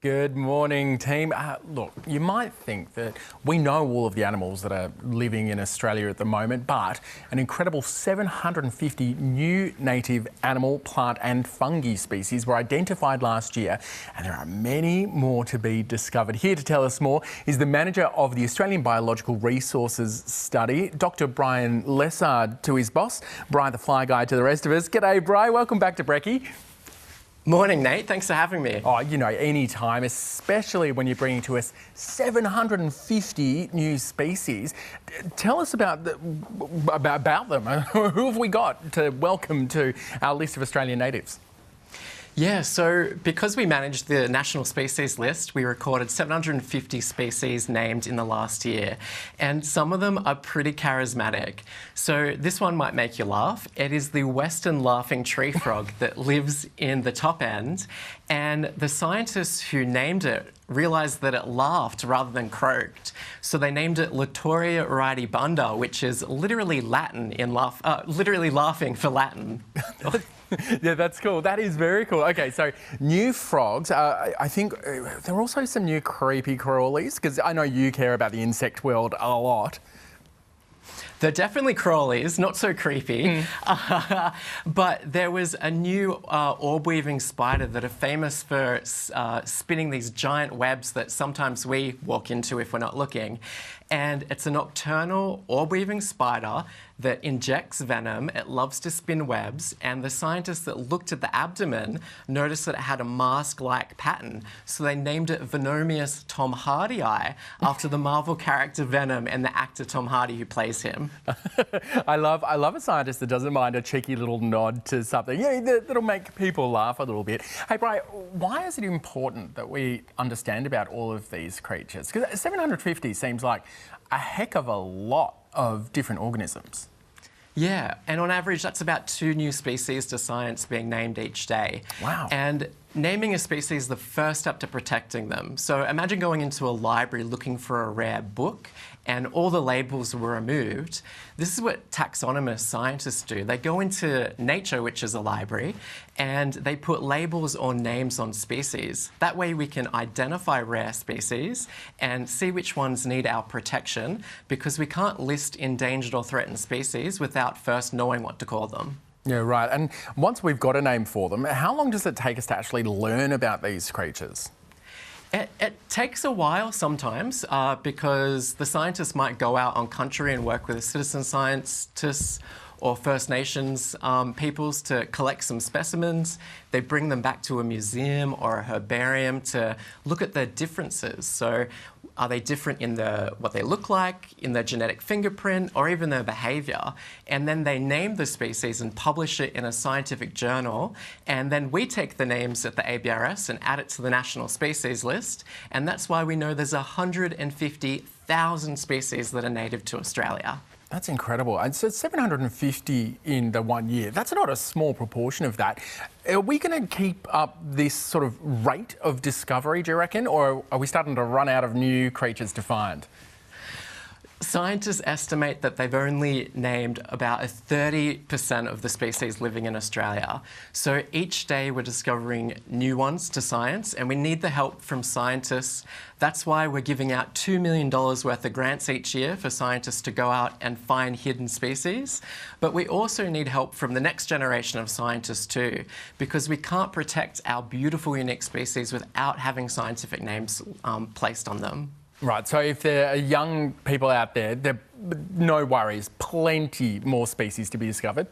Good morning, team. Look, you might think that we know all of the animals that are living in Australia at the moment, but an incredible 750 new native animal, plant and fungi species were identified last year, and there are many more to be discovered. Here to tell us more is the manager of the Australian Biological Resources Study, Dr. Bry and Nate, to his boss, Bry the Fly Guy to the rest of us. G'day, Bry. Welcome back to Brekkie. Morning, Nate. Thanks for having me. Oh, you know, any time, especially when you're bringing to us 750 new species. Tell us about them. Who have we got to welcome to our list of Australian natives? Yeah, so because we managed the national species list, we recorded 750 species named in the last year, and some of them are pretty charismatic. So this one might make you laugh. It is the western laughing tree frog that lives in the top end, and the scientists who named it realised that it laughed rather than croaked. So they named it Latoria ridibunda, which is literally Latin in literally laughing for Latin. Yeah, that's cool. That is very cool. Okay, so new frogs. I think there are also some new creepy crawlies, because I know you care about the insect world a lot. They're definitely crawlies, not so creepy. But there was a new orb-weaving spider that are famous for spinning these giant webs that sometimes we walk into if we're not looking. And it's a nocturnal orb-weaving spider that injects venom. It loves to spin webs, and the scientists that looked at the abdomen noticed that it had a mask-like pattern. So they named it Venomius Tom Hardy Eye after the Marvel character Venom and the actor Tom Hardy who plays him. I love a scientist that doesn't mind a cheeky little nod to something, that'll make people laugh a little bit. Hey, Bri, why is it important that we understand about all of these creatures? Because 750 seems like a heck of a lot of different organisms. Yeah, and on average, that's about 2 new species to science being named each day. Wow. And naming a species is the first step to protecting them. So imagine going into a library looking for a rare book and all the labels were removed. This is what taxonomist scientists do. They go into nature, which is a library, and they put labels or names on species. That way we can identify rare species and see which ones need our protection, because we can't list endangered or threatened species without first knowing what to call them. Yeah, right. And once we've got a name for them, how long does it take us to actually learn about these creatures? It takes a while sometimes because the scientists might go out on country and work with citizen scientists or First Nations peoples to collect some specimens. They bring them back to a museum or a herbarium to look at their differences. So are they different in what they look like, in their genetic fingerprint, or even their behaviour? And then they name the species and publish it in a scientific journal. And then we take the names at the ABRS and add it to the national species list. And that's why we know there's 150,000 species that are native to Australia. That's incredible. And so 750 in the 1 year, that's not a small proportion of that. Are we going to keep up this sort of rate of discovery, do you reckon? Or are we starting to run out of new creatures to find? Scientists estimate that they've only named about 30% of the species living in Australia. So each day we're discovering new ones to science, and we need the help from scientists. That's why we're giving out $2 million worth of grants each year for scientists to go out and find hidden species. But we also need help from the next generation of scientists too, because we can't protect our beautiful, unique species without having scientific names placed on them. Right, so if there are young people out there, no worries, plenty more species to be discovered.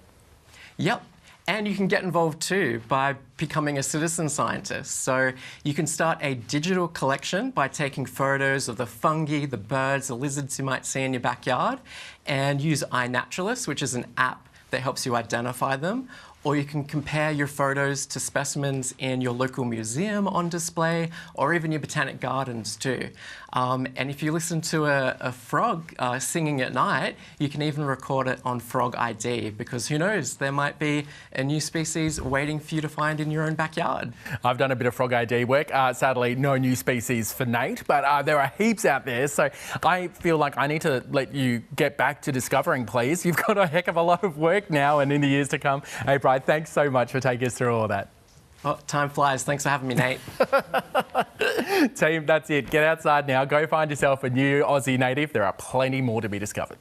Yep. And you can get involved too by becoming a citizen scientist. So you can start a digital collection by taking photos of the fungi, the birds, the lizards you might see in your backyard, and use iNaturalist, which is an app that helps you identify them. Or you can compare your photos to specimens in your local museum on display, or even your botanic gardens too. And if you listen to a frog singing at night, you can even record it on Frog ID, because who knows, there might be a new species waiting for you to find in your own backyard. I've done a bit of Frog ID work. Sadly, no new species for Nate, but there are heaps out there. So I feel like I need to let you get back to discovering, please. You've got a heck of a lot of work now and in the years to come. Hey, Bri, thanks so much for taking us through all that. Well, time flies. Thanks for having me, Nate. Team, that's it. Get outside now. Go find yourself a new Aussie native. There are plenty more to be discovered.